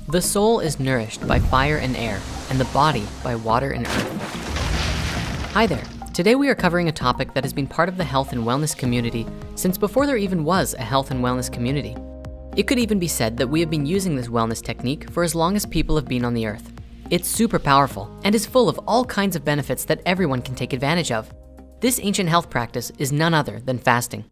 The soul is nourished by fire and air, and the body by water and earth. Hi there. Today we are covering a topic that has been part of the health and wellness community since before there even was a health and wellness community. It could even be said that we have been using this wellness technique for as long as people have been on the earth. It's super powerful and is full of all kinds of benefits that everyone can take advantage of. This ancient health practice is none other than fasting.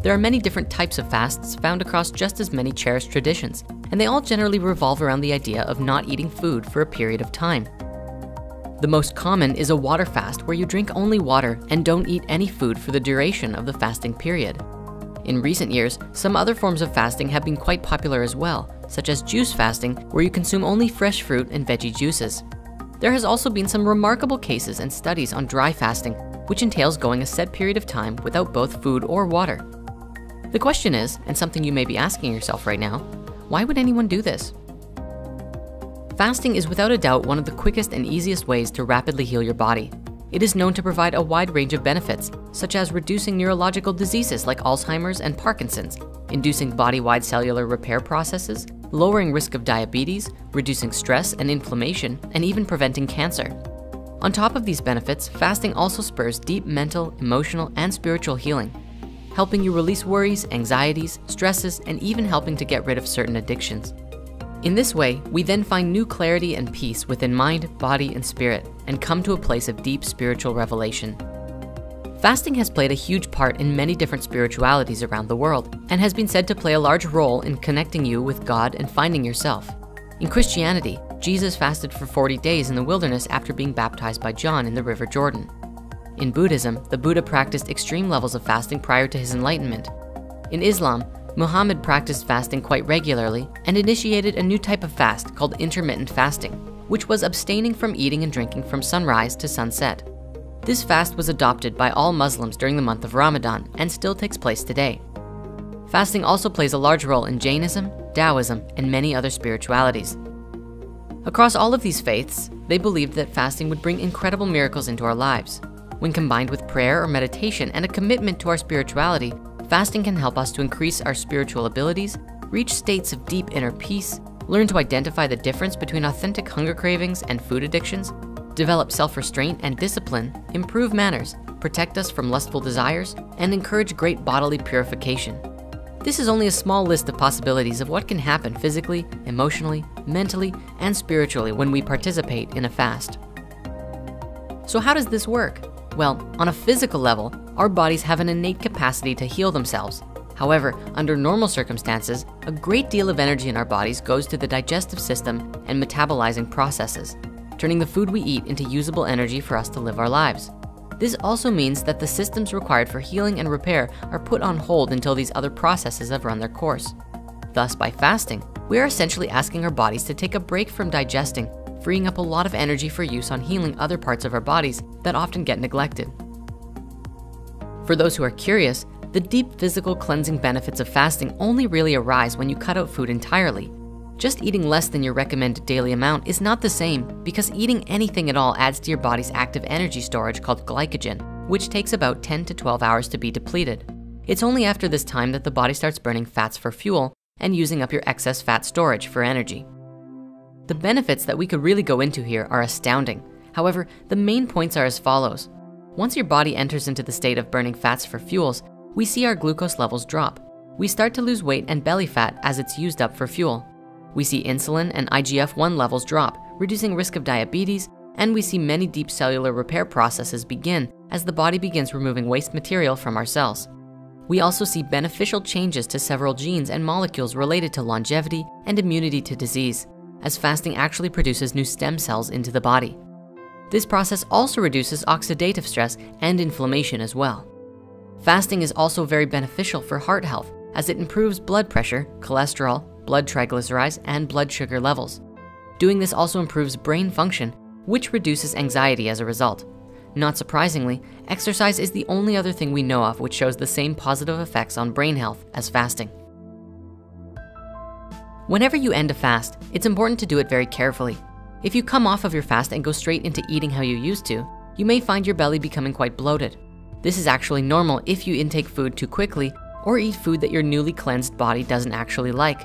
There are many different types of fasts found across just as many cherished traditions, and they all generally revolve around the idea of not eating food for a period of time. The most common is a water fast, where you drink only water and don't eat any food for the duration of the fasting period. In recent years, some other forms of fasting have been quite popular as well, such as juice fasting, where you consume only fresh fruit and veggie juices. There has also been some remarkable cases and studies on dry fasting, which entails going a set period of time without both food or water. The question is, and something you may be asking yourself right now, why would anyone do this? Fasting is without a doubt one of the quickest and easiest ways to rapidly heal your body. It is known to provide a wide range of benefits, such as reducing neurological diseases like Alzheimer's and Parkinson's, inducing body-wide cellular repair processes, lowering risk of diabetes, reducing stress and inflammation, and even preventing cancer. On top of these benefits, fasting also spurs deep mental, emotional, and spiritual healing, helping you release worries, anxieties, stresses, and even helping to get rid of certain addictions. In this way, we then find new clarity and peace within mind, body, and spirit, and come to a place of deep spiritual revelation. Fasting has played a huge part in many different spiritualities around the world, and has been said to play a large role in connecting you with God and finding yourself. In Christianity, Jesus fasted for 40 days in the wilderness after being baptized by John in the River Jordan. In Buddhism, the Buddha practiced extreme levels of fasting prior to his enlightenment. In Islam, Muhammad practiced fasting quite regularly and initiated a new type of fast called intermittent fasting, which was abstaining from eating and drinking from sunrise to sunset. This fast was adopted by all Muslims during the month of Ramadan and still takes place today. Fasting also plays a large role in Jainism, Taoism, and many other spiritualities. Across all of these faiths, they believed that fasting would bring incredible miracles into our lives. When combined with prayer or meditation and a commitment to our spirituality, fasting can help us to increase our spiritual abilities, reach states of deep inner peace, learn to identify the difference between authentic hunger cravings and food addictions, develop self-restraint and discipline, improve manners, protect us from lustful desires, and encourage great bodily purification. This is only a small list of possibilities of what can happen physically, emotionally, mentally, and spiritually when we participate in a fast. So how does this work? Well, on a physical level, our bodies have an innate capacity to heal themselves. However, under normal circumstances, a great deal of energy in our bodies goes to the digestive system and metabolizing processes, turning the food we eat into usable energy for us to live our lives. This also means that the systems required for healing and repair are put on hold until these other processes have run their course. Thus, by fasting, we are essentially asking our bodies to take a break from digesting, freeing up a lot of energy for use on healing other parts of our bodies that often get neglected. For those who are curious, the deep physical cleansing benefits of fasting only really arise when you cut out food entirely. Just eating less than your recommended daily amount is not the same, because eating anything at all adds to your body's active energy storage called glycogen, which takes about 10 to 12 hours to be depleted. It's only after this time that the body starts burning fats for fuel and using up your excess fat storage for energy. The benefits that we could really go into here are astounding. However, the main points are as follows. Once your body enters into the state of burning fats for fuels, we see our glucose levels drop. We start to lose weight and belly fat as it's used up for fuel. We see insulin and IGF-1 levels drop, reducing risk of diabetes, and we see many deep cellular repair processes begin as the body begins removing waste material from our cells. We also see beneficial changes to several genes and molecules related to longevity and immunity to disease, as fasting actually produces new stem cells into the body. This process also reduces oxidative stress and inflammation as well. Fasting is also very beneficial for heart health, as it improves blood pressure, cholesterol, blood triglycerides, and blood sugar levels. Doing this also improves brain function, which reduces anxiety as a result. Not surprisingly, exercise is the only other thing we know of which shows the same positive effects on brain health as fasting. Whenever you end a fast, it's important to do it very carefully. If you come off of your fast and go straight into eating how you used to, you may find your belly becoming quite bloated. This is actually normal if you intake food too quickly or eat food that your newly cleansed body doesn't actually like.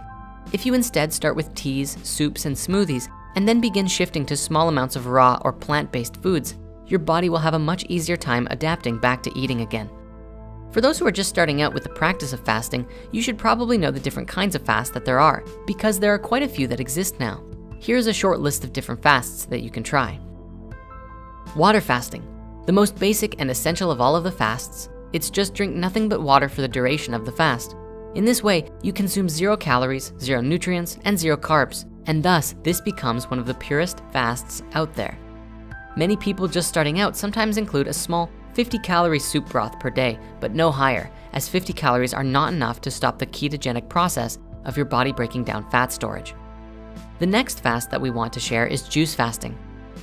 If you instead start with teas, soups, and smoothies, and then begin shifting to small amounts of raw or plant-based foods, your body will have a much easier time adapting back to eating again. For those who are just starting out with the practice of fasting, you should probably know the different kinds of fasts that there are, because there are quite a few that exist now. Here's a short list of different fasts that you can try. Water fasting, the most basic and essential of all of the fasts. It's just drink nothing but water for the duration of the fast. In this way, you consume 0 calories, 0 nutrients, and 0 carbs, and thus this becomes one of the purest fasts out there. Many people just starting out sometimes include a small 50-calorie soup broth per day, but no higher, as 50 calories are not enough to stop the ketogenic process of your body breaking down fat storage. The next fast that we want to share is juice fasting.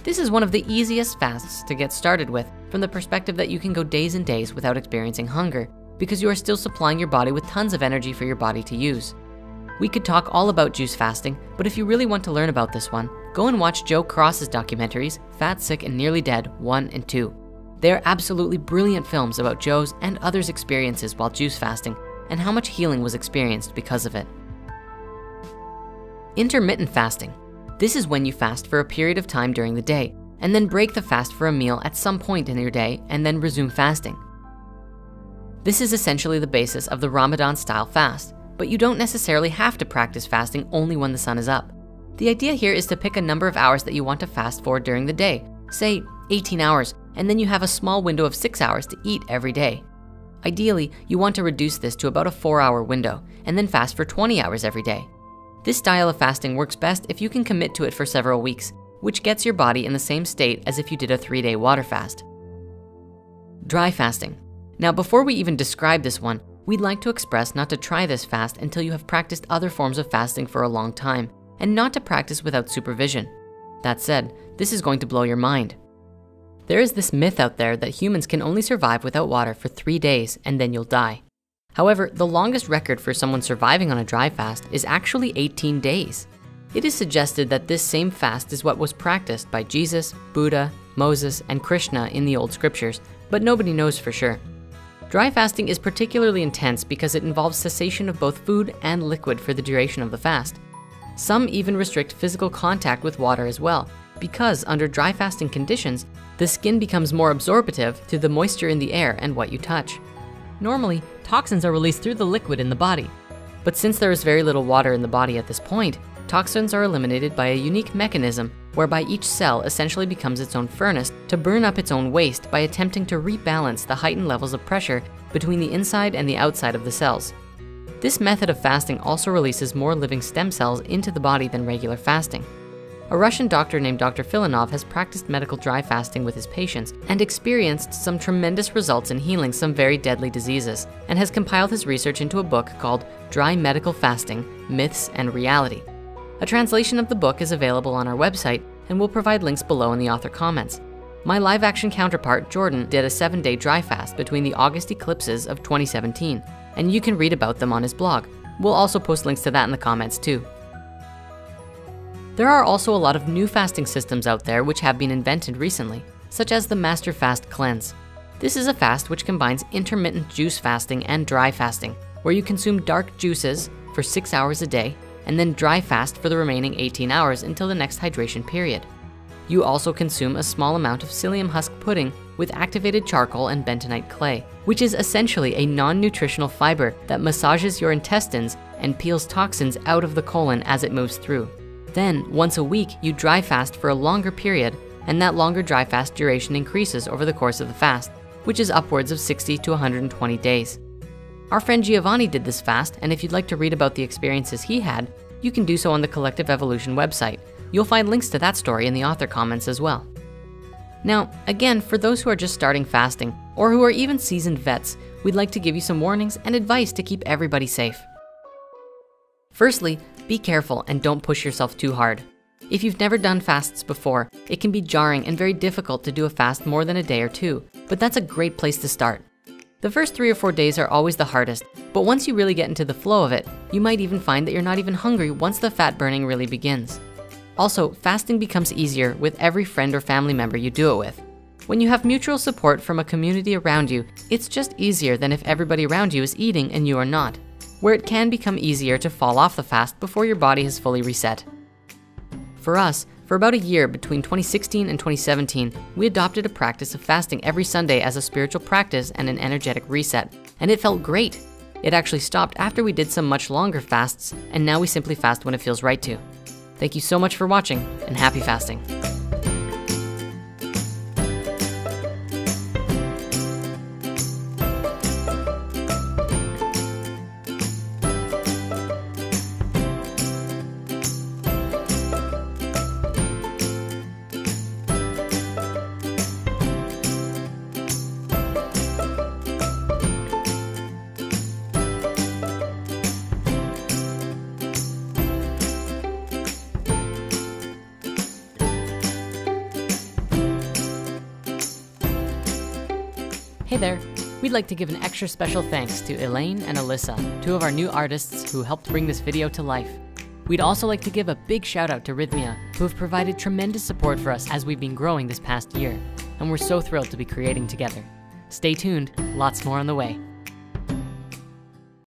This is one of the easiest fasts to get started with from the perspective that you can go days and days without experiencing hunger because you are still supplying your body with tons of energy for your body to use. We could talk all about juice fasting, but if you really want to learn about this one, go and watch Joe Cross's documentaries, Fat, Sick, and Nearly Dead 1 and 2. They are absolutely brilliant films about Joe's and others' experiences while juice fasting and how much healing was experienced because of it. Intermittent fasting. This is when you fast for a period of time during the day and then break the fast for a meal at some point in your day and then resume fasting. This is essentially the basis of the Ramadan style fast, but you don't necessarily have to practice fasting only when the sun is up. The idea here is to pick a number of hours that you want to fast for during the day, say 18 hours, and then you have a small window of 6 hours to eat every day. Ideally, you want to reduce this to about a 4-hour window and then fast for 20 hours every day. This style of fasting works best if you can commit to it for several weeks, which gets your body in the same state as if you did a 3-day water fast. Dry fasting. Now, before we even describe this one, we'd like to express not to try this fast until you have practiced other forms of fasting for a long time, and not to practice without supervision. That said, this is going to blow your mind. There is this myth out there that humans can only survive without water for 3 days and then you'll die. However, the longest record for someone surviving on a dry fast is actually 18 days. It is suggested that this same fast is what was practiced by Jesus, Buddha, Moses, and Krishna in the old scriptures, but nobody knows for sure. Dry fasting is particularly intense because it involves cessation of both food and liquid for the duration of the fast. Some even restrict physical contact with water as well, because under dry fasting conditions, the skin becomes more absorptive to the moisture in the air and what you touch. Normally, toxins are released through the liquid in the body, but since there is very little water in the body at this point, toxins are eliminated by a unique mechanism whereby each cell essentially becomes its own furnace to burn up its own waste by attempting to rebalance the heightened levels of pressure between the inside and the outside of the cells. This method of fasting also releases more living stem cells into the body than regular fasting. A Russian doctor named Dr. Filanov has practiced medical dry fasting with his patients and experienced some tremendous results in healing some very deadly diseases, and has compiled his research into a book called Dry Medical Fasting: Myths and Reality. A translation of the book is available on our website, and we'll provide links below in the author comments. My live action counterpart, Jordan, did a 7-day dry fast between the August eclipses of 2017, and you can read about them on his blog. We'll also post links to that in the comments too. There are also a lot of new fasting systems out there which have been invented recently, such as the Master Fast Cleanse. This is a fast which combines intermittent juice fasting and dry fasting, where you consume dark juices for 6 hours a day, and then dry fast for the remaining 18 hours until the next hydration period. You also consume a small amount of psyllium husk pudding with activated charcoal and bentonite clay, which is essentially a non-nutritional fiber that massages your intestines and peels toxins out of the colon as it moves through. Then, once a week, you dry fast for a longer period, and that longer dry fast duration increases over the course of the fast, which is upwards of 60 to 120 days. Our friend Giovanni did this fast, and if you'd like to read about the experiences he had, you can do so on the Collective Evolution website. You'll find links to that story in the author comments as well. Now, again, for those who are just starting fasting, or who are even seasoned vets, we'd like to give you some warnings and advice to keep everybody safe. Firstly, be careful and don't push yourself too hard. If you've never done fasts before, it can be jarring and very difficult to do a fast more than a day or two, but that's a great place to start. The first 3 or 4 days are always the hardest, but once you really get into the flow of it, you might even find that you're not even hungry once the fat burning really begins. Also, fasting becomes easier with every friend or family member you do it with. When you have mutual support from a community around you, it's just easier than if everybody around you is eating and you are not, where it can become easier to fall off the fast before your body has fully reset. For us, for about a year between 2016 and 2017, we adopted a practice of fasting every Sunday as a spiritual practice and an energetic reset, and it felt great. It actually stopped after we did some much longer fasts, and now we simply fast when it feels right to. Thank you so much for watching, and happy fasting. Hey there, we'd like to give an extra special thanks to Elaine and Alyssa, two of our new artists who helped bring this video to life. We'd also like to give a big shout out to Rhythmia, who have provided tremendous support for us as we've been growing this past year, and we're so thrilled to be creating together. Stay tuned, lots more on the way.